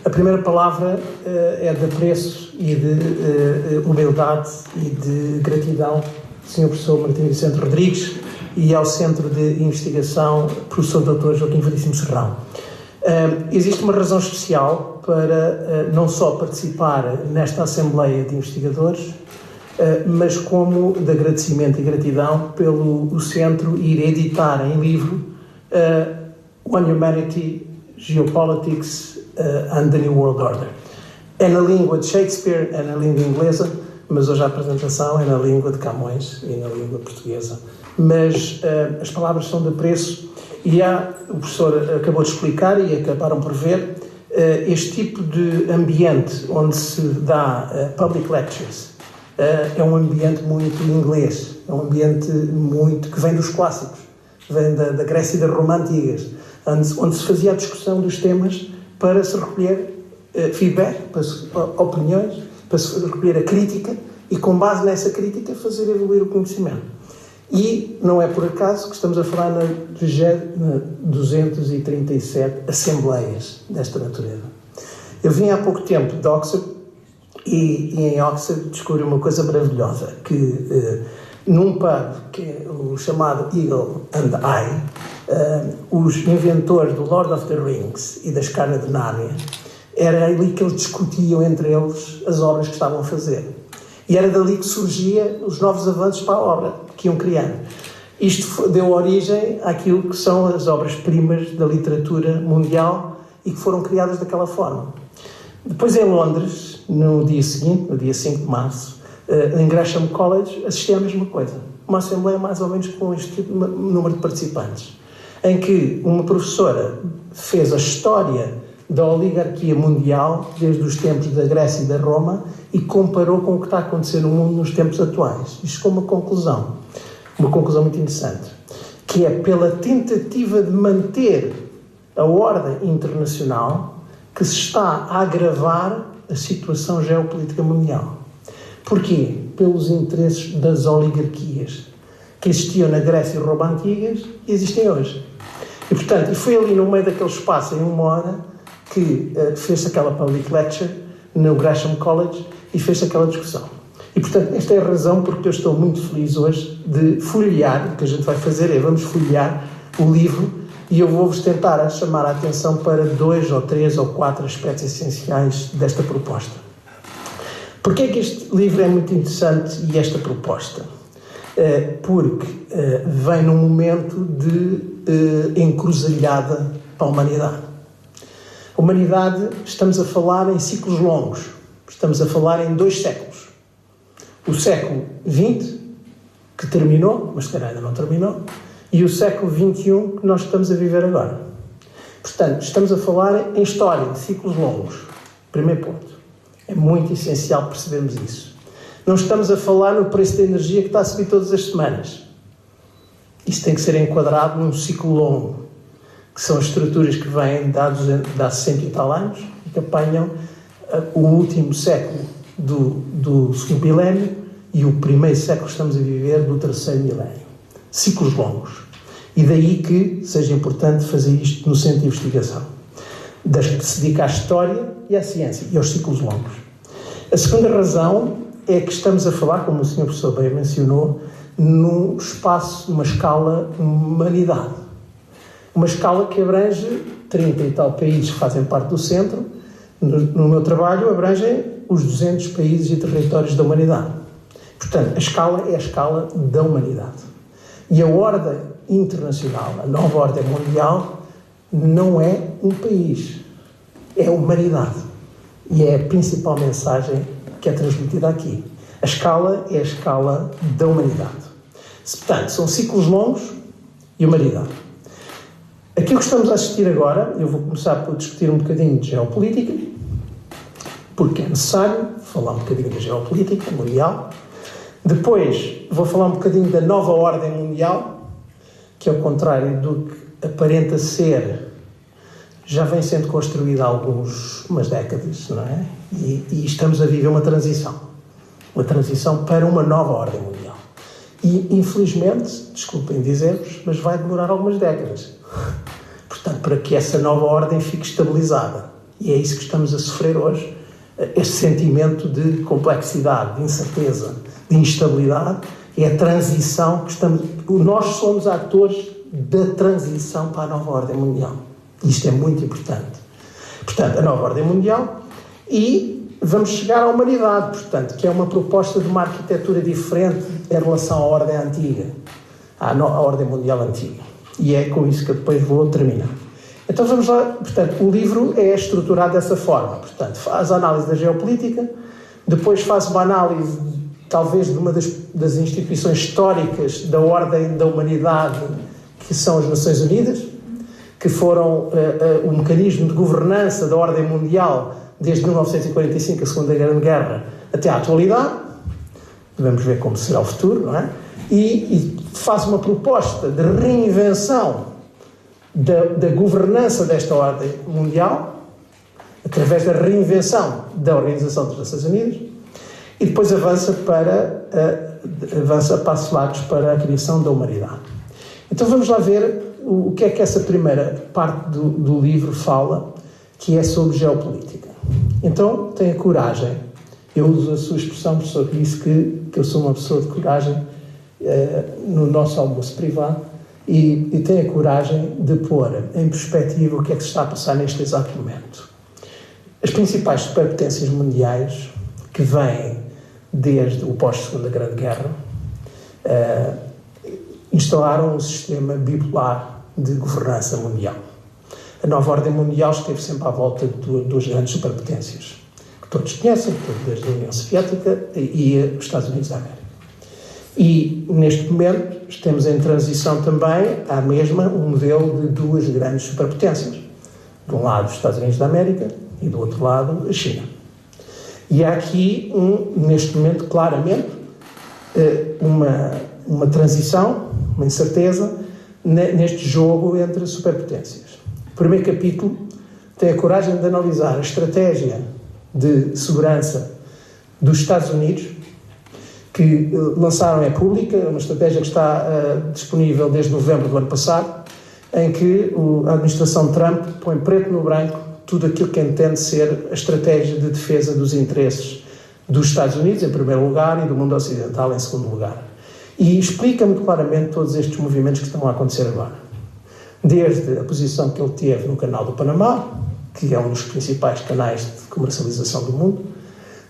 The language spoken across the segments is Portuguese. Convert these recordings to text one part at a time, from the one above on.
A primeira palavra é de apreço e de humildade e de gratidão ao Sr. Professor Martim Vicente Rodrigues e ao Centro de Investigação Professor Dr. Joaquim Veríssimo Serrão. Existe uma razão especial para não só participar nesta Assembleia de Investigadores, mas como de agradecimento e gratidão pelo Centro ir editar em livro One Humanity, Geopolitics and the New World Order. É na língua de Shakespeare, é na língua inglesa, mas hoje a apresentação é na língua de Camões e na língua portuguesa. Mas as palavras são de apreço e o professor acabou de explicar e acabaram por ver este tipo de ambiente onde se dá public lectures. É um ambiente muito inglês, é um ambiente muito que vem dos clássicos, vem da Grécia e da Roma antigas, onde se fazia a discussão dos temas para se recolher feedback, opiniões, para se recolher a crítica e, com base nessa crítica, fazer evoluir o conhecimento. E não é por acaso que estamos a falar na 237 assembleias desta natureza. Eu vim há pouco tempo de Oxford e em Oxford descobri uma coisa maravilhosa, que num pub, que é o chamado Eagle and Eye, os inventores do Lord of the Rings e da Escada de Nárnia, era ali que eles discutiam entre eles as obras que estavam a fazer. E era dali que surgiam os novos avanços para a obra que iam criando. Isto deu origem àquilo que são as obras-primas da literatura mundial e que foram criadas daquela forma. Depois, em Londres, no dia seguinte, no dia 5 de março, em Gresham College, assisti à mesma coisa. Uma assembleia mais ou menos com este número de participantes, em que uma professora fez a história da oligarquia mundial, desde os tempos da Grécia e da Roma, e comparou com o que está a acontecer no mundo nos tempos atuais. E chegou a uma conclusão muito interessante, que é pela tentativa de manter a ordem internacional que se está a agravar a situação geopolítica mundial. Porquê? Pelos interesses das oligarquias que existiam na Grécia e Roma antigas e existem hoje. E, portanto, foi ali no meio daquele espaço, em uma hora, que fez-se aquela public lecture no Gresham College e fez-se aquela discussão. E, portanto, esta é a razão porque eu estou muito feliz hoje de folhear. O que a gente vai fazer é, vamos folhear o livro e eu vou-vos tentar chamar a atenção para 2 ou 3 ou 4 aspectos essenciais desta proposta. Porquê é que este livro é muito interessante e esta proposta? Porque vem num momento de encruzilhada para a humanidade. A humanidade, estamos a falar em ciclos longos, estamos a falar em 2 séculos. O século XX, que terminou, mas que ainda não terminou, e o século XXI, que nós estamos a viver agora. Portanto, estamos a falar em história, de ciclos longos. Primeiro ponto. É muito essencial percebermos isso. Não estamos a falar no preço da energia que está a subir todas as semanas. Isso tem que ser enquadrado num ciclo longo, que são as estruturas que vêm de há 60 e tal anos e que apanham o último século do segundo milénio e o primeiro século que estamos a viver do terceiro milénio. Ciclos longos. E daí que seja importante fazer isto no centro de investigação, que se dedica à história e à ciência e aos ciclos longos. A segunda razão é que estamos a falar, como o Sr. Professor bem mencionou, num espaço, numa escala humanidade. Uma escala que abrange 30 e tal países que fazem parte do centro. No meu trabalho abrangem os 200 países e territórios da humanidade. Portanto, a escala é a escala da humanidade. E a ordem internacional, a nova ordem mundial, não é um país, é a humanidade. E é a principal mensagem que é transmitida aqui. A escala é a escala da humanidade. Portanto, são ciclos longos e humanidade. Aquilo que estamos a assistir agora, eu vou começar por discutir um bocadinho de geopolítica, porque é necessário falar um bocadinho da geopolítica mundial. Depois vou falar um bocadinho da nova ordem mundial, que ao contrário do que aparenta ser, já vem sendo construída há umas décadas, não é? E estamos a viver uma transição para uma nova ordem mundial. E, infelizmente, desculpem dizer-vos, mas vai demorar algumas décadas. Portanto, para que essa nova ordem fique estabilizada. E é isso que estamos a sofrer hoje, este sentimento de complexidade, de incerteza, de instabilidade, é a transição que estamos... Nós somos atores da transição para a nova ordem mundial. Isto é muito importante. Portanto, a nova ordem mundial, e vamos chegar à humanidade, portanto, que é uma proposta de uma arquitetura diferente em relação à ordem antiga, à ordem mundial antiga. E é com isso que eu depois vou terminar. Então vamos lá, portanto, o livro é estruturado dessa forma, portanto, faz a análise da geopolítica, depois faz uma análise, talvez, de uma das instituições históricas da ordem da humanidade, que são as Nações Unidas, que foram o mecanismo de governança da ordem mundial desde 1945, a Segunda Grande Guerra, até à atualidade. Vamos ver como será o futuro, não é? E faz uma proposta de reinvenção da governança desta ordem mundial, através da reinvenção da Organização das Nações Unidas, e depois avança a passos largos para a criação da humanidade. Então vamos lá ver o que é que essa primeira parte do livro fala, que é sobre geopolítica. Então tenha coragem. Eu uso a sua expressão, professor, que disse que eu sou uma pessoa de coragem no nosso almoço privado, e tenha coragem de pôr em perspectiva o que é que se está a passar neste exato momento. As principais superpotências mundiais, que vêm desde o pós-Segunda Grande Guerra, instalaram um sistema bipolar de governança mundial. A nova ordem mundial esteve sempre à volta de duas grandes superpotências, que todos conhecem, desde a União Soviética e os Estados Unidos da América. E, neste momento, estamos em transição também à mesma, um modelo de duas grandes superpotências. De um lado, os Estados Unidos da América, e do outro lado, a China. E há aqui, neste momento, claramente, uma transição, uma incerteza, neste jogo entre superpotências. O primeiro capítulo tem a coragem de analisar a estratégia de segurança dos Estados Unidos, que lançaram, é pública, uma estratégia que está disponível desde novembro do ano passado, em que a administração Trump põe preto no branco tudo aquilo que entende ser a estratégia de defesa dos interesses dos Estados Unidos, em primeiro lugar, e do mundo ocidental, em segundo lugar. E explica muito claramente todos estes movimentos que estão a acontecer agora. Desde a posição que ele teve no Canal do Panamá, que é um dos principais canais de comercialização do mundo,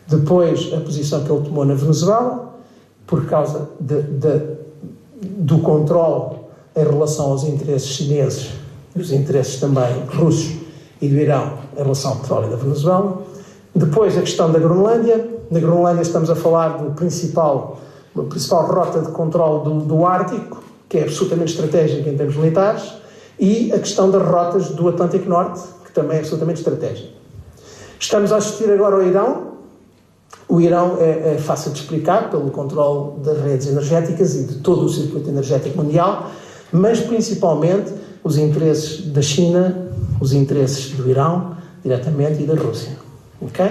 depois a posição que ele tomou na Venezuela, por causa do controle em relação aos interesses chineses e os interesses também russos e do Irão em relação ao petróleo da Venezuela. Depois a questão da Groenlândia. Na Groenlândia estamos a falar da principal rota de controle do Ártico, que é absolutamente estratégica em termos militares, e a questão das rotas do Atlântico Norte, que também é absolutamente estratégica. Estamos a assistir agora ao Irão. O Irão é fácil de explicar pelo controle das redes energéticas e de todo o circuito energético mundial, mas principalmente os interesses da China, os interesses do Irão, diretamente, e da Rússia. Ok?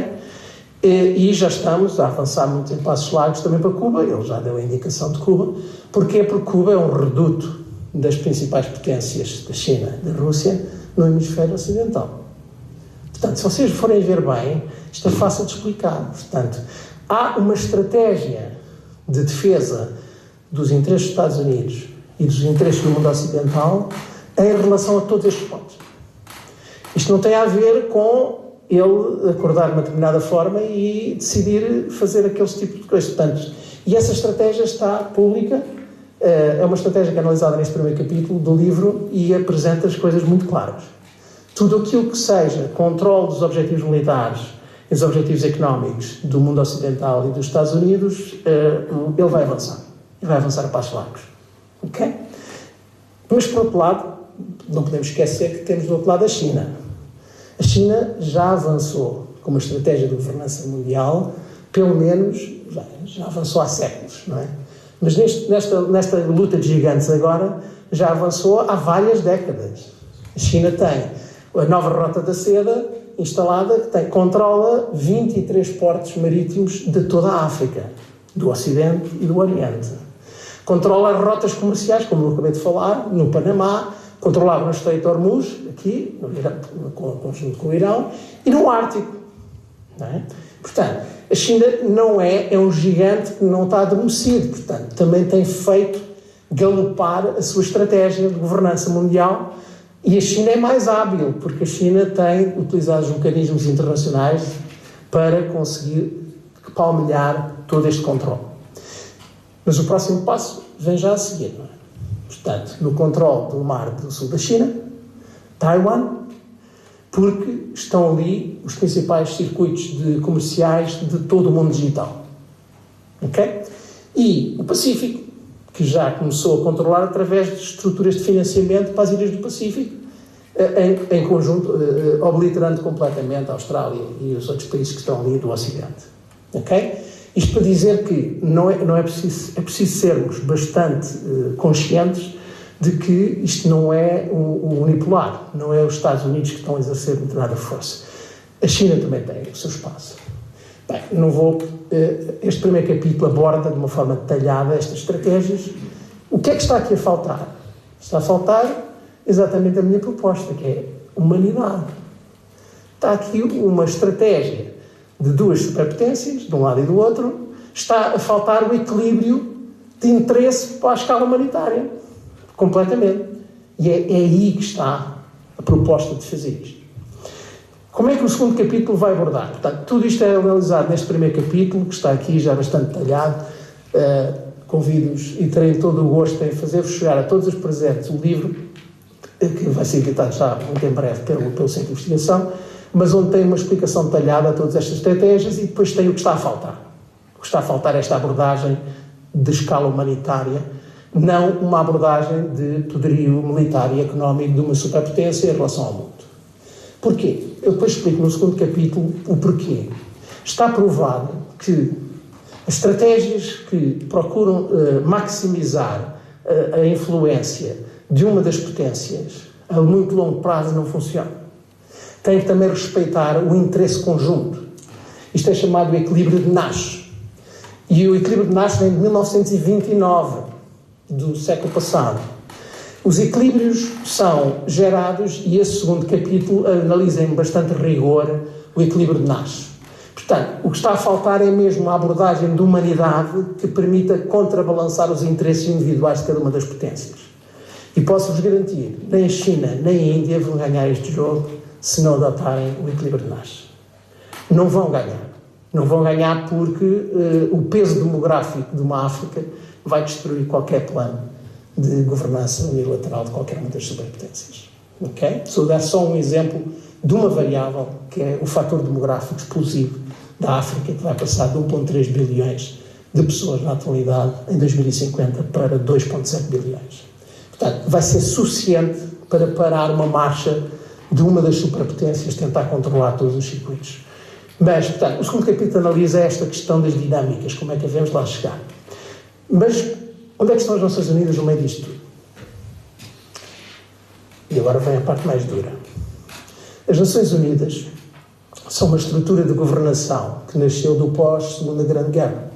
E já estamos a avançar muito em passos largos também para Cuba. Ele já deu a indicação de Cuba. Porquê? Porque Cuba é um reduto das principais potências da China e da Rússia no hemisfério ocidental. Portanto, se vocês forem ver bem, isto é fácil de explicar. Portanto, há uma estratégia de defesa dos interesses dos Estados Unidos e dos interesses do mundo ocidental em relação a todos estes pontos. Isto não tem a ver com ele acordar de uma determinada forma e decidir fazer aqueles tipos de coisas. Portanto, e essa estratégia está pública, é uma estratégia que é analisada neste primeiro capítulo do livro e apresenta as coisas muito claras. Tudo aquilo que seja controle dos objetivos militares e dos objetivos económicos do mundo ocidental e dos Estados Unidos, ele vai avançar. E vai avançar a passos largos. Ok? Mas, por outro lado, não podemos esquecer que temos do outro lado a China. A China já avançou com uma estratégia de governança mundial, pelo menos, já avançou há séculos, não é? Mas nesta luta de gigantes agora, já avançou há várias décadas. A China tem a nova Rota da Seda instalada, que controla 23 portos marítimos de toda a África, do Ocidente e do Oriente. Controla as rotas comerciais, como eu acabei de falar, no Panamá, controlavam o Estreito de Hormuz, aqui, conjunto com o Irão, e no Ártico. Não é? Portanto, a China não é um gigante que não está adormecido, portanto, também tem feito galopar a sua estratégia de governança mundial, e a China é mais hábil, porque a China tem utilizado os mecanismos internacionais para conseguir palmilhar todo este controle. Mas o próximo passo vem já a seguir, não é? Portanto, no controle do mar do sul da China, Taiwan, porque estão ali os principais circuitos comerciais de todo o mundo digital. Ok? E o Pacífico, que já começou a controlar através de estruturas de financiamento para as ilhas do Pacífico, em conjunto, obliterando completamente a Austrália e os outros países que estão ali do Ocidente. Ok? Isto para dizer que não é preciso sermos bastante conscientes de que isto não é o unipolar, não é os Estados Unidos que estão a exercer determinada força. A China também tem o seu espaço. Bem, não vou... Este primeiro capítulo aborda de uma forma detalhada estas estratégias. O que é que está aqui a faltar? Está a faltar exatamente a minha proposta, que é humanidade. Está aqui uma estratégia de duas superpotências, de um lado e do outro. Está a faltar o equilíbrio de interesse para a escala humanitária. Completamente. E é aí que está a proposta de fazer isto. Como é que o segundo capítulo vai abordar? Portanto, tudo isto é analisado neste primeiro capítulo, que está aqui já bastante detalhado. Convido-os e terei todo o gosto em fazer-vos chegar a todos os presentes o livro, que vai ser editado já muito em breve pelo Centro de Investigação, mas onde tem uma explicação detalhada a todas estas estratégias e depois tem o que está a faltar. O que está a faltar é esta abordagem de escala humanitária, não uma abordagem de poderio militar e económico de uma superpotência em relação ao mundo. Porquê? Eu depois explico no segundo capítulo o porquê. Está provado que as estratégias que procuram maximizar a influência de uma das potências a muito longo prazo não funcionam. Tem que também respeitar o interesse conjunto. Isto é chamado equilíbrio de Nash. E o equilíbrio de Nash vem de 1929, do século passado. Os equilíbrios são gerados, e esse segundo capítulo analisa em bastante rigor o equilíbrio de Nash. Portanto, o que está a faltar é mesmo a abordagem de humanidade que permita contrabalançar os interesses individuais de cada uma das potências. E posso-vos garantir, nem a China nem a Índia vão ganhar este jogo se não adotarem o equilíbrio de Nash. Não vão ganhar. Não vão ganhar porque o peso demográfico de uma África vai destruir qualquer plano de governança unilateral de qualquer uma das superpotências. Ok? Estou a dar só um exemplo de uma variável, que é o fator demográfico explosivo da África, que vai passar de 1,3 bilhões de pessoas na atualidade em 2050 para 2,7 bilhões. Portanto, vai ser suficiente para parar uma marcha de uma das superpotências tentar controlar todos os circuitos. Mas, portanto, o segundo capítulo analisa esta questão das dinâmicas, como é que devemos lá chegar. Mas onde é que estão as Nações Unidas no meio disto tudo? E agora vem a parte mais dura. As Nações Unidas são uma estrutura de governação que nasceu do pós-Segunda Grande Guerra,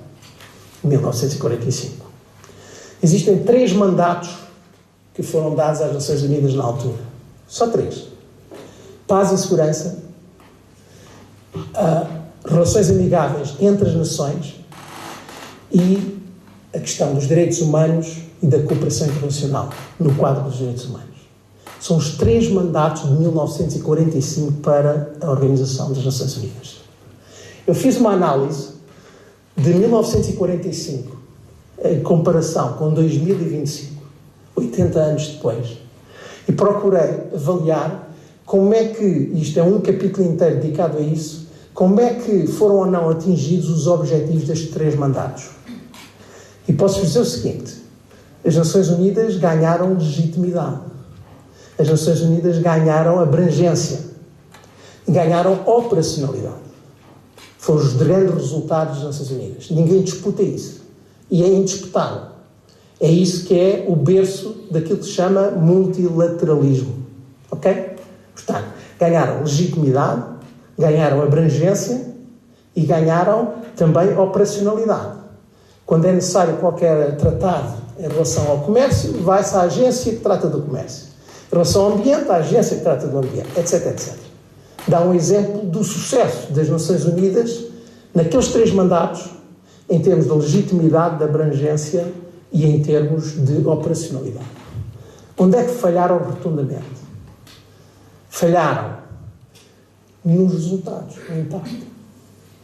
em 1945. Existem 3 mandatos que foram dados às Nações Unidas na altura. Só 3. Paz e segurança, relações amigáveis entre as nações e a questão dos direitos humanos e da cooperação internacional no quadro dos direitos humanos. São os 3 mandatos de 1945 para a Organização das Nações Unidas. Eu fiz uma análise de 1945 em comparação com 2025, 80 anos depois, e procurei avaliar como é que, isto é um capítulo inteiro dedicado a isso, como é que foram ou não atingidos os objetivos destes 3 mandatos. E posso dizer o seguinte: as Nações Unidas ganharam legitimidade, as Nações Unidas ganharam abrangência, ganharam operacionalidade. Foram os grandes resultados das Nações Unidas. Ninguém disputa isso. E é indisputável. É isso que é o berço daquilo que se chama multilateralismo. Ok? Portanto, ganharam legitimidade, ganharam abrangência e ganharam também operacionalidade. Quando é necessário qualquer tratado em relação ao comércio, vai-se à agência que trata do comércio. Em relação ao ambiente, a agência que trata do ambiente, etc, etc. Dá um exemplo do sucesso das Nações Unidas naqueles 3 mandatos, em termos de legitimidade, de abrangência e em termos de operacionalidade. Onde é que falharam rotundamente? Falharam nos resultados, no impacto.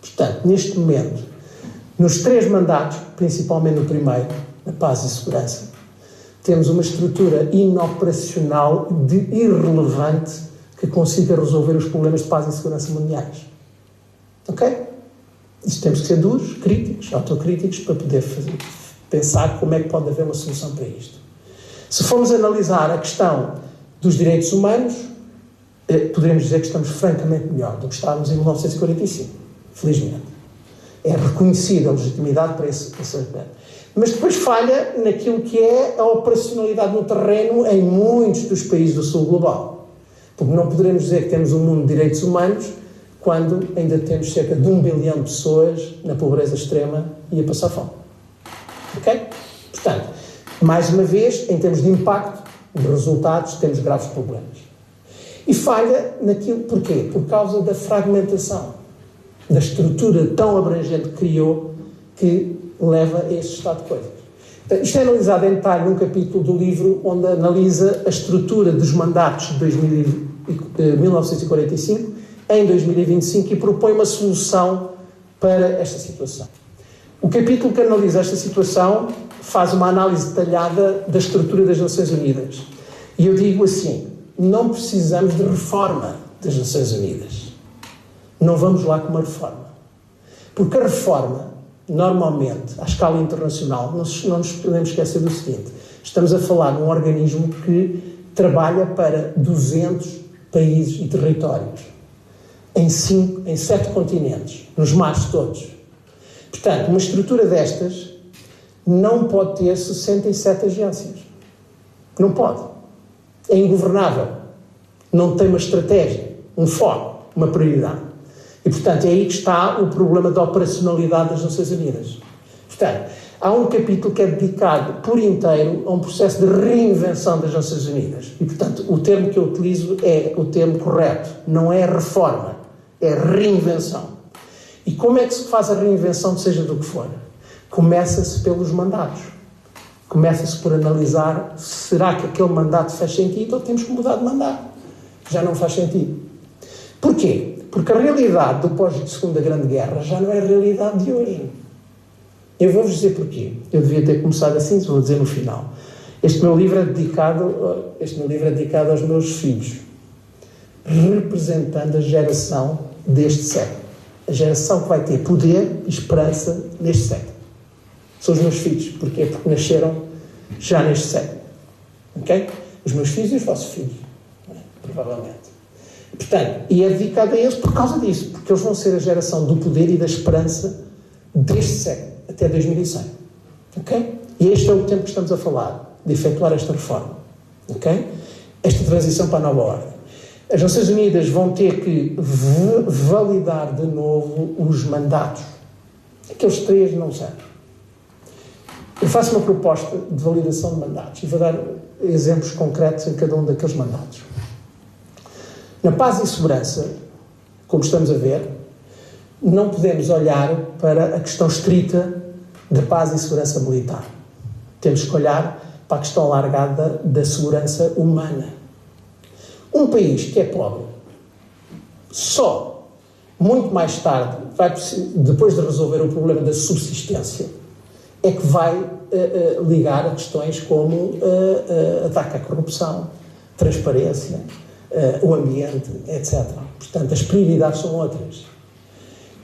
Portanto, neste momento, nos 3 mandatos, principalmente no primeiro, na paz e segurança, temos uma estrutura inoperacional de irrelevante que consiga resolver os problemas de paz e segurança mundiais. Ok? Isso temos que ser duros, críticos, autocríticos, para poder pensar como é que pode haver uma solução para isto. Se formos analisar a questão dos direitos humanos, poderemos dizer que estamos francamente melhor do que estávamos em 1945, felizmente. É reconhecida a legitimidade para esse aspecto. Mas depois falha naquilo que é a operacionalidade no terreno em muitos dos países do sul global. Porque não poderemos dizer que temos um mundo de direitos humanos quando ainda temos cerca de 1 bilhão de pessoas na pobreza extrema e a passar fome. Ok? Portanto, mais uma vez, em termos de impacto, de resultados, temos graves problemas. E falha naquilo, porquê? Por causa da fragmentação, da estrutura tão abrangente que criou, que leva a este estado de coisas. Então, isto é analisado em detalhe num capítulo do livro onde analisa a estrutura dos mandatos de 1945 em 2025 e propõe uma solução para esta situação. O capítulo que analisa esta situação faz uma análise detalhada da estrutura das Nações Unidas. E eu digo assim, não precisamos de reforma das Nações Unidas. Não vamos lá com uma reforma. Porque a reforma, normalmente, à escala internacional, não nos podemos esquecer do seguinte, estamos a falar de um organismo que trabalha para 200 países e territórios, em 7 continentes, nos mares todos. Portanto, uma estrutura destas não pode ter 67 agências. Não pode. É ingovernável. Não tem uma estratégia, um foco, uma prioridade. E, portanto, é aí que está o problema da operacionalidade das Nações Unidas. Portanto, há um capítulo que é dedicado por inteiro a um processo de reinvenção das Nações Unidas. E, portanto, o termo que eu utilizo é o termo correto. Não é reforma, é reinvenção. E como é que se faz a reinvenção, seja do que for? Começa-se pelos mandatos. Começa-se por analisar, será que aquele mandato faz sentido ou temos que mudar de mandato? Já não faz sentido. Porquê? Porque a realidade do pós-Segunda Grande Guerra já não é a realidade de hoje. Eu vou-vos dizer porquê. Eu devia ter começado assim, vou dizer no final. Este meu livro é dedicado aos meus filhos, representando a geração deste século. A geração que vai ter poder e esperança neste século. São os meus filhos. Porquê? Porque nasceram já neste século. Ok? Os meus filhos e os vossos filhos. Provavelmente. Portanto, e é dedicado a eles por causa disso. Porque eles vão ser a geração do poder e da esperança deste século, até 2100. Ok? E este é o tempo que estamos a falar, de efetuar esta reforma. Ok? Esta transição para a nova ordem. As Nações Unidas vão ter que validar de novo os mandatos. Aqueles 3 não servem. Eu faço uma proposta de validação de mandatos e vou dar exemplos concretos em cada um daqueles mandatos. Na paz e segurança, como estamos a ver, não podemos olhar para a questão estrita da paz e segurança militar. Temos que olhar para a questão alargada da segurança humana. Um país que é pobre, só muito mais tarde, depois de resolver o problema da subsistência, é que vai ligar a questões como ataque à corrupção, transparência, o ambiente, etc. Portanto, as prioridades são outras.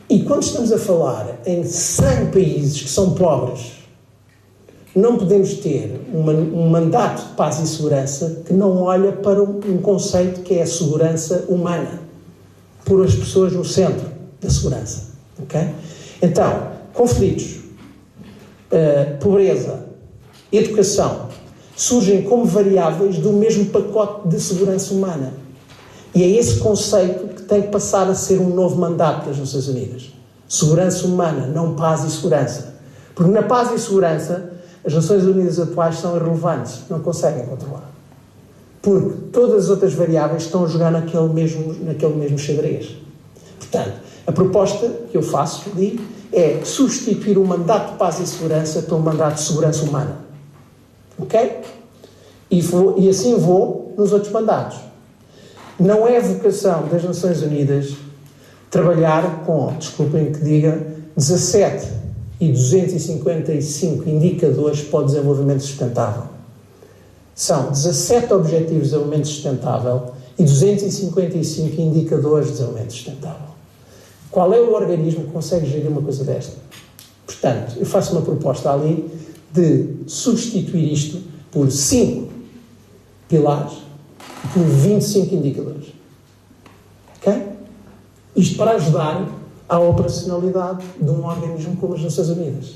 E quando estamos a falar em 100 países que são pobres, não podemos ter um mandato de paz e segurança que não olha para um conceito que é a segurança humana, por as pessoas no centro da segurança. Okay? Então, conflitos, pobreza, educação, surgem como variáveis do mesmo pacote de segurança humana. E é esse conceito que tem que passar a ser um novo mandato das Nações Unidas. Segurança humana, não paz e segurança. Porque na paz e segurança, as Nações Unidas atuais são irrelevantes, não conseguem controlar. porque todas as outras variáveis estão a jogar naquele mesmo xadrez. Portanto, a proposta que eu faço ali é substituir o mandato de paz e segurança por um mandato de segurança humana. Ok? E assim vou nos outros mandatos. Não é vocação das Nações Unidas trabalhar com, desculpem que diga, 17 e 255 indicadores para o desenvolvimento sustentável. São 17 Objetivos de Desenvolvimento Sustentável e 255 indicadores de desenvolvimento sustentável. Qual é o organismo que consegue gerir uma coisa desta? Portanto, eu faço uma proposta ali de substituir isto por 5 pilares e por 25 indicadores. Ok? Isto para ajudar à operacionalidade de um organismo como as Nações Unidas.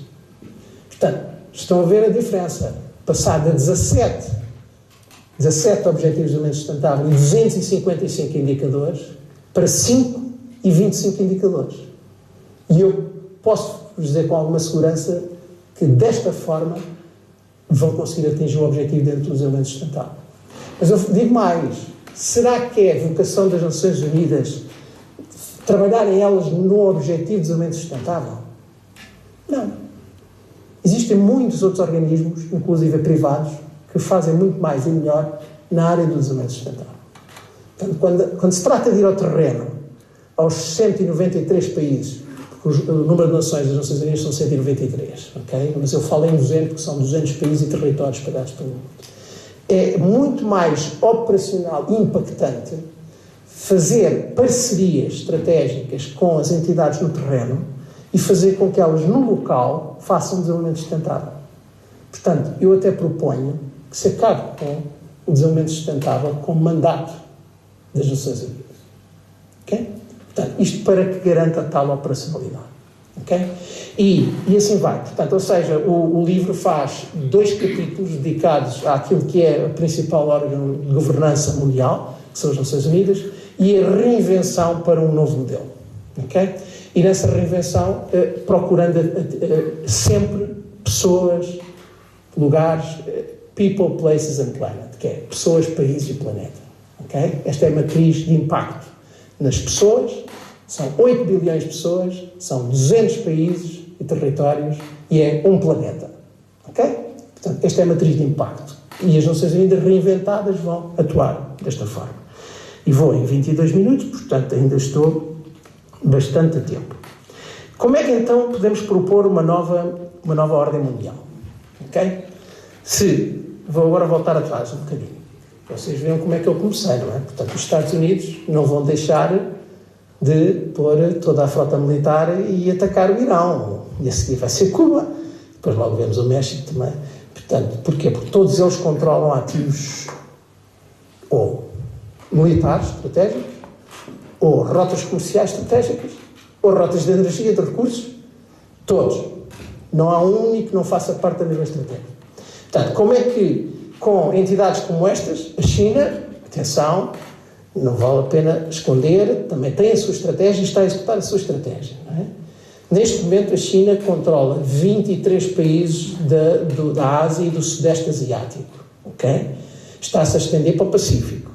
Portanto, estão a ver a diferença. Passar de 17 Objetivos de Desenvolvimento Sustentável e 255 indicadores para 5 e 25 indicadores. E eu posso vos dizer com alguma segurança que desta forma vão conseguir atingir o objetivo dentro do desenvolvimento sustentável. Mas eu digo mais, será que é a vocação das Nações Unidas trabalharem elas no objetivo de desenvolvimento sustentável? Não. Existem muitos outros organismos, inclusive privados, que fazem muito mais e melhor na área do desenvolvimento sustentável. Portanto, quando se trata de ir ao terreno, aos 193 países, porque o número de nações das Nações Unidas são 193, ok? Mas eu falo em 200, porque são 200 países e territórios espalhados pelo mundo. É muito mais operacional e impactante fazer parcerias estratégicas com as entidades no terreno e fazer com que elas, no local, façam desenvolvimento sustentável. Portanto, eu até proponho que se acabe com o desenvolvimento sustentável como mandato das Nações Unidas. Ok? Portanto, isto para que garanta tal operacionalidade. Ok? E assim vai. Portanto, ou seja, o livro faz 2 capítulos dedicados àquilo que é o principal órgão de governança mundial, que são as Nações Unidas, e a reinvenção para um novo modelo. Ok? E nessa reinvenção, procurando sempre pessoas, lugares, people, places and planet, que é pessoas, países e planeta. Ok? Esta é a matriz de impacto nas pessoas. São 8 bilhões de pessoas, são 200 países e territórios e é um planeta. Ok? Portanto, esta é a matriz de impacto. E as Nações Unidas reinventadas vão atuar desta forma. E vou em 22 minutos, portanto ainda estou bastante a tempo. Como é que então podemos propor uma nova ordem mundial? Ok? Vou agora voltar atrás um bocadinho. Vocês veem como é que eu comecei, não é? Portanto, os Estados Unidos não vão deixar de pôr toda a frota militar e atacar o Irão. E a seguir vai ser Cuba. Depois logo vemos o México também. Portanto, porquê? Porque todos eles controlam ativos ou militares estratégicos, ou rotas comerciais estratégicas, ou rotas de energia, de recursos. Todos. Não há um único que não faça parte da mesma estratégia. Portanto, como é que, com entidades como estas, a China, atenção, não vale a pena esconder, também tem a sua estratégia e está a executar a sua estratégia. Não é? Neste momento, a China controla 23 países da Ásia e do Sudeste Asiático. Okay? Está-se a estender para o Pacífico.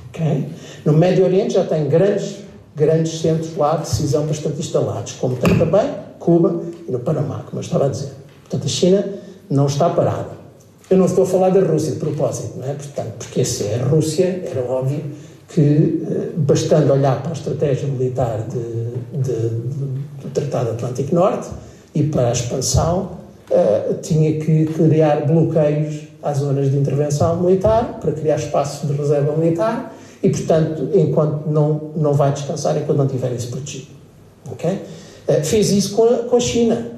Okay? No Médio Oriente já tem grandes centros lá de decisão bastante instalados, como tem também Cuba e no Panamá, como eu estava a dizer. Portanto, a China não está parada. Eu não estou a falar da Rússia, de propósito, não é? Portanto, porque se é a Rússia, era óbvio que, bastando olhar para a estratégia militar do Tratado Atlântico Norte e para a expansão, tinha que criar bloqueios às zonas de intervenção militar, para criar espaços de reserva militar e, portanto, enquanto não vai descansar enquanto não tiver isso protegido. Okay? Fez isso com a China.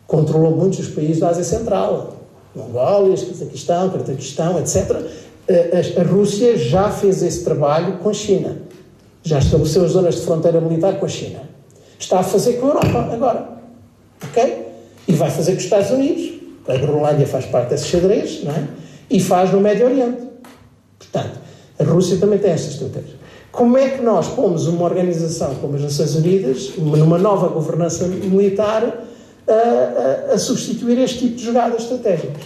Controlou muitos dos países da Ásia Central. Mongólia, Cazaquistão, etc. A Rússia já fez esse trabalho com a China. Já estabeleceu as zonas de fronteira militar com a China. Está a fazer com a Europa agora. Ok? E vai fazer com os Estados Unidos. A Groenlândia faz parte desse xadrez, não é? E faz no Médio Oriente. Portanto, a Rússia também tem esta estratégia. Como é que nós pomos uma organização como as Nações Unidas, numa nova governança militar, a substituir este tipo de jogadas estratégicas?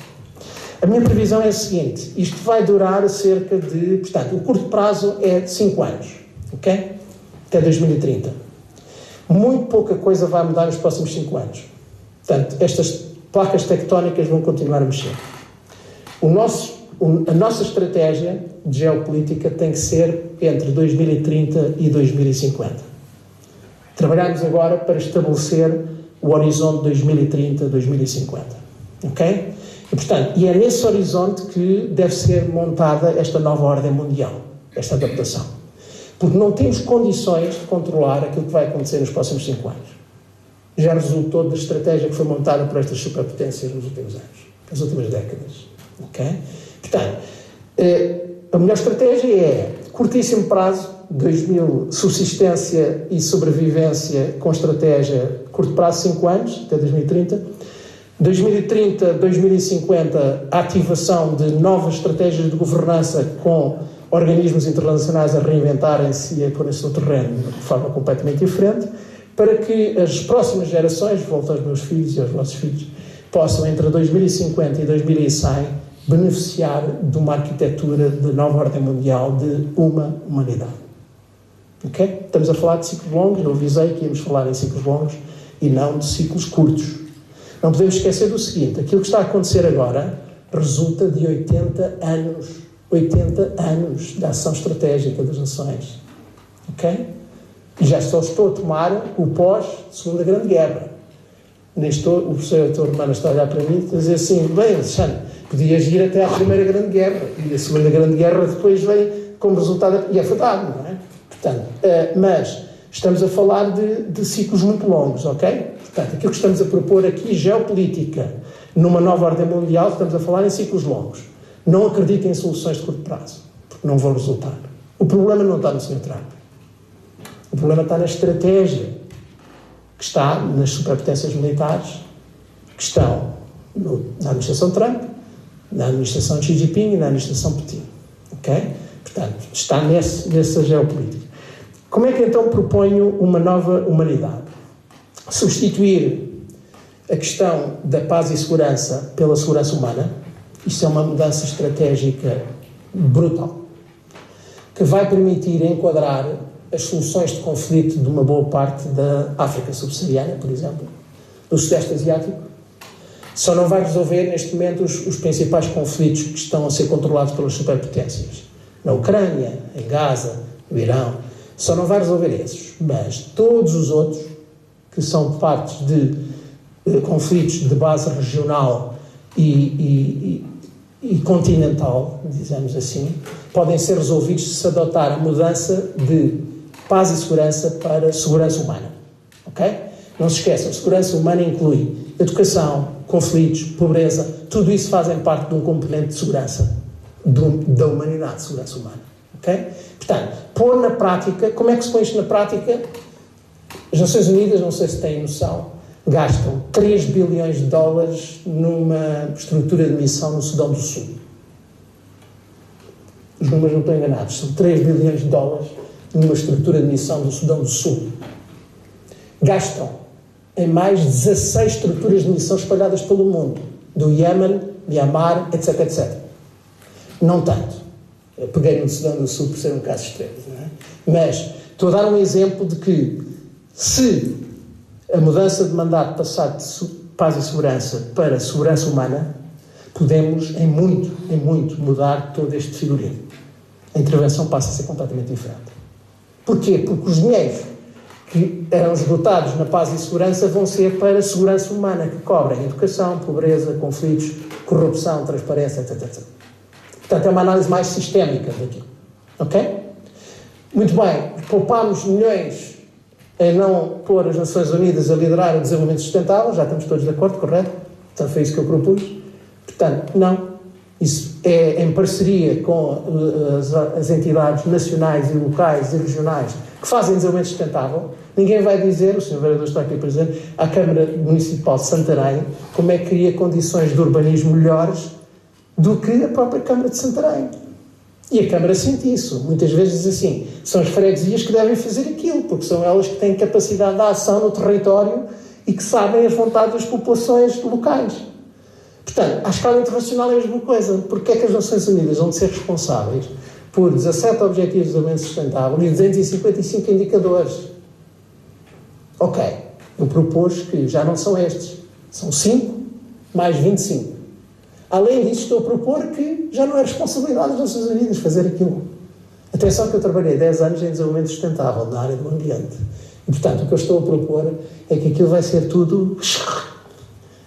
A minha previsão é a seguinte, isto vai durar cerca de, portanto, o curto prazo é de 5 anos, ok? Até 2030. Muito pouca coisa vai mudar nos próximos 5 anos. Portanto, estas placas tectónicas vão continuar a mexer. A nossa estratégia de geopolítica tem que ser entre 2030 e 2050. Trabalhamos agora para estabelecer o horizonte 2030-2050, ok? E, portanto, é nesse horizonte que deve ser montada esta nova ordem mundial, esta adaptação. Porque não temos condições de controlar aquilo que vai acontecer nos próximos 5 anos. Já resultou da estratégia que foi montada por estas superpotências nos últimos anos, nas últimas décadas, ok? Portanto, a melhor estratégia é curtíssimo prazo, 2000, subsistência e sobrevivência com estratégia curto prazo, 5 anos, até 2030. 2030, 2050, a ativação de novas estratégias de governança com organismos internacionais a reinventarem-se e a pôr-se no terreno de forma completamente diferente, para que as próximas gerações, volto aos meus filhos e aos vossos filhos, possam, entre 2050 e 2100, beneficiar de uma arquitetura de nova ordem mundial de uma humanidade. Ok? Estamos a falar de ciclos longos, eu avisei que íamos falar em ciclos longos e não de ciclos curtos. Não podemos esquecer do seguinte, aquilo que está a acontecer agora resulta de 80 anos de ação estratégica das nações. Ok? E já só estou a tomar o pós-Segunda Grande Guerra. O professor Dr. Romano está a olhar para mim e dizer assim, bem, Alexandre, podias ir até à Primeira Grande Guerra, e a Segunda Grande Guerra depois veio como resultado, e é verdade, não é? Portanto, mas estamos a falar de ciclos muito longos, ok? Portanto, aquilo que estamos a propor aqui, geopolítica, numa nova ordem mundial, estamos a falar em ciclos longos. Não acreditem em soluções de curto prazo, porque não vão resultar. O problema não está no Sr. Trump. O problema está na estratégia que está nas superpotências militares, que estão na administração Trump, na administração Xi Jinping e na administração Putin. Ok? Portanto, está nessa geopolítica. Como é que então proponho uma nova humanidade? Substituir a questão da paz e segurança pela segurança humana. Isto é uma mudança estratégica brutal, que vai permitir enquadrar as soluções de conflito de uma boa parte da África subsaariana, por exemplo, do Sudeste Asiático. Só não vai resolver, neste momento, os principais conflitos que estão a ser controlados pelas superpotências. Na Ucrânia, em Gaza, no Irão. Só não vai resolver esses. Mas todos os outros, que são partes de conflitos de base regional e continental, dizemos assim, podem ser resolvidos se adotar a mudança de paz e segurança para segurança humana. Ok? Não se esqueçam, segurança humana inclui educação, conflitos, pobreza, tudo isso fazem parte de um componente de segurança da humanidade, segurança humana. Ok? Portanto, pôr na prática, como é que se põe isto na prática? As Nações Unidas, não sei se têm noção, gastam 3 bilhões de dólares numa estrutura de missão no Sudão do Sul. Os números não estão enganados, são 3 bilhões de dólares numa estrutura de missão do Sudão do Sul. Gastam em mais 16 estruturas de missão espalhadas pelo mundo, do Iémen, Mianmar, etc, etc. Não tanto. Eu peguei no Sudão do Sul por ser um caso extremo, não é? Mas estou a dar um exemplo de que se a mudança de mandato passar de paz e segurança para segurança humana, podemos em muito mudar todo este figurino. A intervenção passa a ser completamente diferente. Porquê? Porque os dinheiros que eram esgotados na paz e segurança vão ser para segurança humana, que cobrem educação, pobreza, conflitos, corrupção, transparência, etc, etc. Portanto, é uma análise mais sistémica daquilo. Ok? Muito bem. Poupámos milhões em não pôr as Nações Unidas a liderar o desenvolvimento sustentável. Já estamos todos de acordo, correto? Portanto, foi isso que eu propus. Portanto, não. Isso é em parceria com as entidades nacionais e locais e regionais que fazem desenvolvimento sustentável. Ninguém vai dizer, o Sr. Vereador está aqui para dizer, à Câmara Municipal de Santarém como é que cria condições de urbanismo melhores do que a própria Câmara de Santarém. E a Câmara sente isso. Muitas vezes diz assim, são as freguesias que devem fazer aquilo, porque são elas que têm capacidade de ação no território e que sabem as vontades das populações locais. Portanto, à escala internacional é a mesma coisa. Porque é que as Nações Unidas vão ser responsáveis por 17 Objetivos de Desenvolvimento Sustentável e 255 indicadores? Ok, eu propus que já não são estes, são 5 mais 25. Além disso, estou a propor que já não é responsabilidade das Nações Unidas fazer aquilo. Atenção que eu trabalhei 10 anos em desenvolvimento sustentável na área do ambiente. E, portanto, o que eu estou a propor é que aquilo vai ser tudo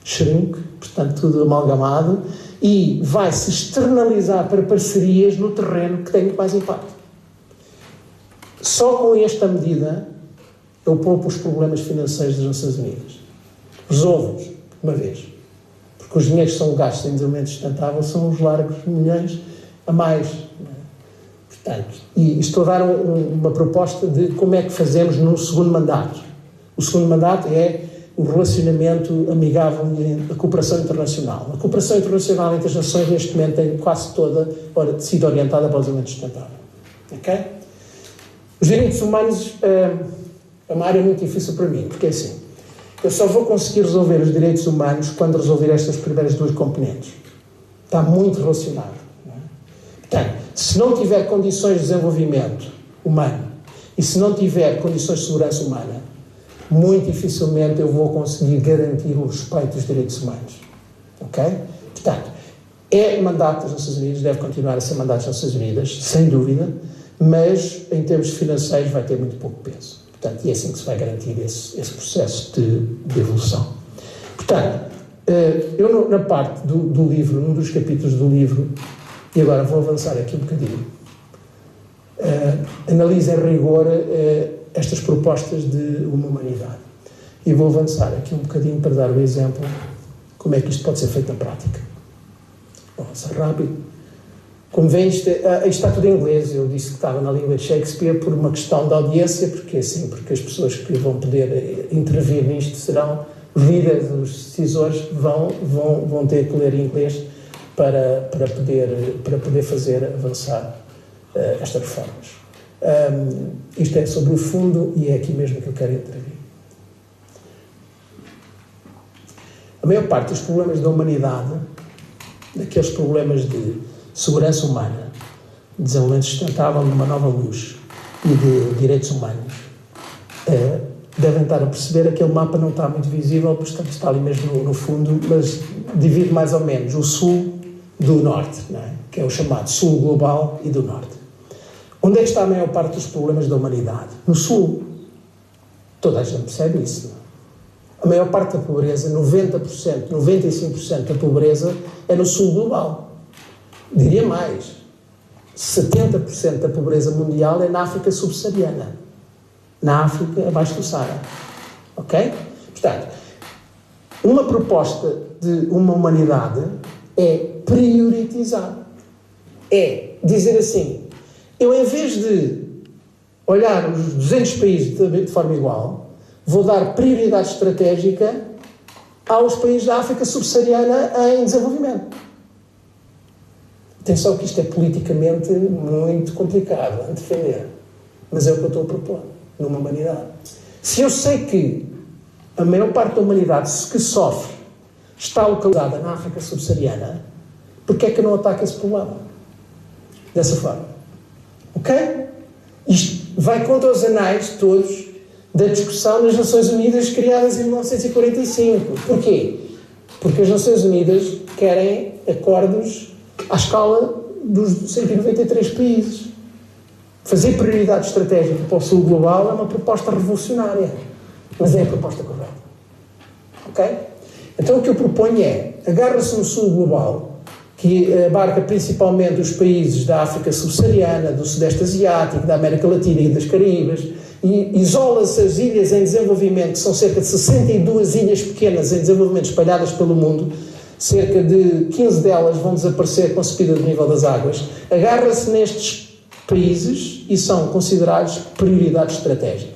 shrink, portanto, tudo amalgamado, e vai-se externalizar para parcerias no terreno que têm mais impacto. Só com esta medida eu poupo os problemas financeiros das Nações Unidas. Resolvo-os, de uma vez. Porque os dinheiros que são gastos em desenvolvimento sustentável são os largos milhões a mais. Portanto, e estou a dar uma proposta de como é que fazemos no segundo mandato. O segundo mandato é o relacionamento amigável e a cooperação internacional. A cooperação internacional entre as nações, neste momento, tem quase toda sido orientada para o desenvolvimento sustentável. Ok? Os direitos humanos é uma área muito difícil para mim, porque é assim, eu só vou conseguir resolver os direitos humanos quando resolver estas primeiras duas componentes. Está muito relacionado. Não é? Portanto, se não tiver condições de desenvolvimento humano e se não tiver condições de segurança humana, muito dificilmente eu vou conseguir garantir o respeito dos direitos humanos. Ok? Portanto, é mandato das Nações Unidas, deve continuar a ser mandato das Nações Unidas, sem dúvida, mas em termos financeiros vai ter muito pouco peso. Portanto, e é assim que se vai garantir esse processo de evolução. Portanto, eu na parte do livro, num dos capítulos do livro, e agora vou avançar aqui um bocadinho, analiso em rigor estas propostas de uma humanidade. E vou avançar aqui um bocadinho para dar o exemplo como é que isto pode ser feito na prática. Vou avançar rápido. Como veem, isto está tudo em inglês. Eu disse que estava na língua de Shakespeare por uma questão de audiência, porque assim, porque as pessoas que vão poder intervir nisto serão os líderes, os decisores, vão ter que ler em inglês para poder fazer avançar estas reformas. Isto é sobre o fundo e é aqui mesmo que eu quero intervir. A maior parte dos problemas da humanidade, daqueles problemas de segurança humana, desenvolvimento sustentável numa nova luz e de direitos humanos, devem estar a perceber. Aquele mapa não está muito visível, portanto está ali mesmo no fundo, mas divide mais ou menos o sul do norte, não é? Que é o chamado sul global e do norte. Onde é que está a maior parte dos problemas da humanidade? No sul. Toda a gente percebe isso, não é? A maior parte da pobreza, 90%, 95% da pobreza é no sul global. Diria mais, 70% da pobreza mundial é na África subsaariana. Na África, abaixo do Saara. Ok? Portanto, uma proposta de uma humanidade é prioritizar. É dizer assim, eu em vez de olhar os 200 países de forma igual, vou dar prioridade estratégica aos países da África subsaariana em desenvolvimento. Atenção que isto é politicamente muito complicado a defender, mas é o que eu estou a propor numa humanidade. Se eu sei que a maior parte da humanidade que sofre está localizada na África subsaariana, porque é que eu não ataco esse problema? Dessa forma. Ok? Isto vai contra os anais todos da discussão nas Nações Unidas criadas em 1945. Porquê? Porque as Nações Unidas querem acordos à escala dos 193 países. Fazer prioridade estratégica para o sul global é uma proposta revolucionária, mas é a proposta correta. Ok? Então o que eu proponho é, agarra-se no sul global, que abarca principalmente os países da África subsaariana, do Sudeste Asiático, da América Latina e das Caraíbas, e isola-se as ilhas em desenvolvimento, que são cerca de 62 ilhas pequenas em desenvolvimento espalhadas pelo mundo. Cerca de 15 delas vão desaparecer com a subida do nível das águas. Agarra-se nestes países e são considerados prioridade estratégica.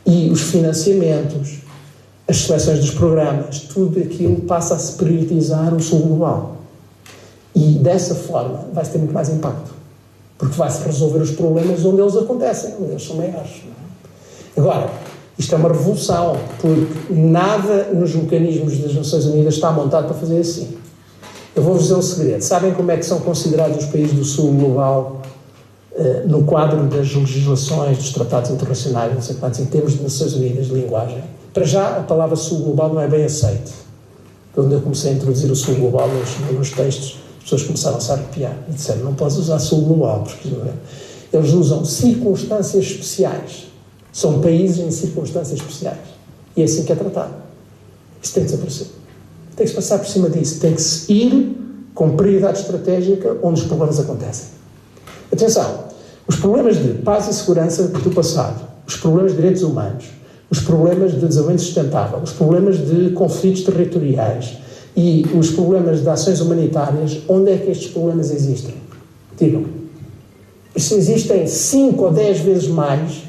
E os financiamentos, as seleções dos programas, tudo aquilo passa a se priorizar o sul global. E dessa forma vai-se ter muito mais impacto. Porque vai-se resolver os problemas onde eles acontecem, onde eles são maiores. Agora, Isto é uma revolução, porque nada nos mecanismos das Nações Unidas está montado para fazer assim. Eu vou-vos dizer um segredo. Sabem como é que são considerados os países do Sul global no quadro das legislações, dos tratados internacionais, não sei quantos, em termos de Nações Unidas, de linguagem? Para já, a palavra Sul global não é bem aceita. Quando eu comecei a introduzir o Sul global nos textos, as pessoas começaram-se a arrepiar e disseram, não podes usar Sul global, porque eles usam circunstâncias especiais. São países em circunstâncias especiais. E é assim que é tratado. Isso tem que desaparecer. Tem que se passar por cima disso. Tem que se ir com prioridade estratégica onde os problemas acontecem. Atenção, os problemas de paz e segurança do passado, os problemas de direitos humanos, os problemas de desenvolvimento sustentável, os problemas de conflitos territoriais e os problemas de ações humanitárias, onde é que estes problemas existem? Digam. Isto existem 5 ou 10 vezes mais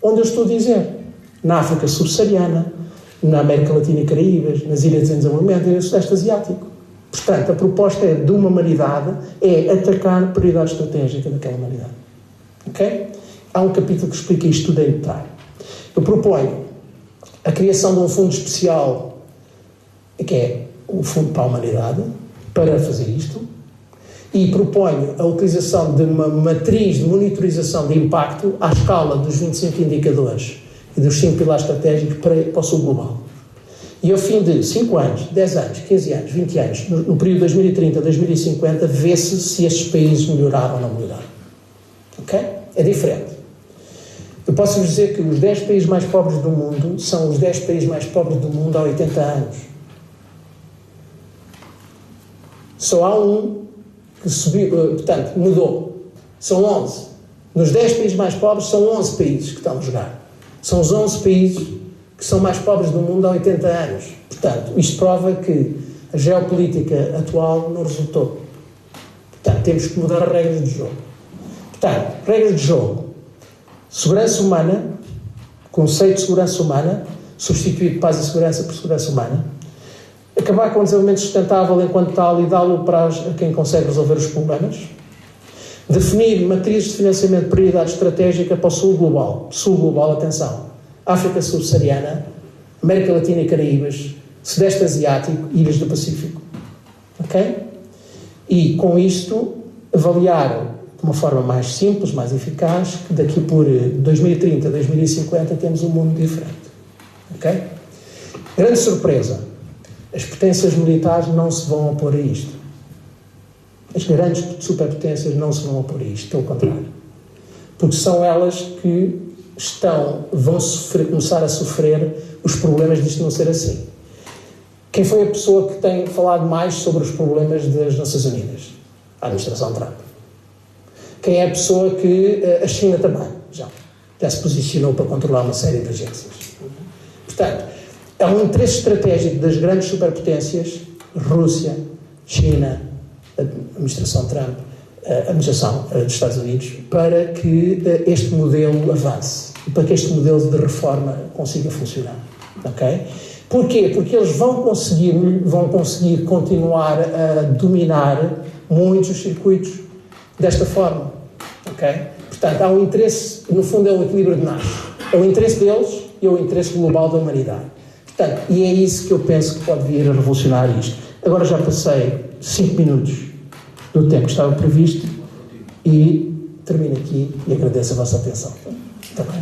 onde eu estou a dizer. Na África subsaariana, na América Latina e Caraíbas, nas Ilhas em Desenvolvimento e no Sudeste Asiático. Portanto, a proposta de uma humanidade é atacar a prioridade estratégica daquela humanidade. Ok? Há um capítulo que explica isto tudo em detalhe. Eu proponho a criação de um fundo especial, que é o Fundo para a Humanidade, para fazer isto, e proponho a utilização de uma matriz de monitorização de impacto à escala dos 25 indicadores e dos 5 pilares estratégicos para o Sul global. E ao fim de 5 anos, 10 anos, 15 anos, 20 anos, no período 2030-2050, vê-se se estes países melhoraram ou não melhoraram. Ok? É diferente. Eu posso vos dizer que os 10 países mais pobres do mundo são os 10 países mais pobres do mundo há 80 anos. Só há um que subiu, portanto, mudou. São 11. Nos 10 países mais pobres, são 11 países que estão a jogar. São os 11 países que são mais pobres do mundo há 80 anos. Portanto, isto prova que a geopolítica atual não resultou. Portanto, temos que mudar as regras de jogo. Portanto, regras de jogo. Segurança humana, conceito de segurança humana, substituir paz e segurança por segurança humana. Acabar com o desenvolvimento sustentável enquanto tal e dá-lo para quem consegue resolver os problemas. Definir matrizes de financiamento de prioridade estratégica para o Sul global. Sul global, atenção. África subsaariana, América Latina e Caraíbas, Sudeste Asiático e Ilhas do Pacífico. Ok? E com isto, avaliar de uma forma mais simples, mais eficaz, que daqui por 2030, 2050 temos um mundo diferente. Ok? Grande surpresa. As potências militares não se vão opor a isto. As grandes superpotências não se vão opor a isto, pelo contrário. Porque são elas que vão começar a sofrer os problemas disto não ser assim. Quem foi a pessoa que tem falado mais sobre os problemas das Nações Unidas? A administração Trump. Quem é a pessoa que... A China também, já se posicionou para controlar uma série de agências. Portanto, é um interesse estratégico das grandes superpotências, Rússia, China, a administração Trump, a administração dos Estados Unidos, para que este modelo avance, para que este modelo de reforma consiga funcionar. Ok? Porquê? Porque eles vão conseguir continuar a dominar muitos os circuitos desta forma. Ok? Portanto, há um interesse, no fundo é um equilíbrio de nada. É o interesse deles e é o interesse global da humanidade. Portanto, e é isso que eu penso que pode vir a revolucionar isto. Agora já passei 5 minutos do tempo que estava previsto e termino aqui e agradeço a vossa atenção. Está bem?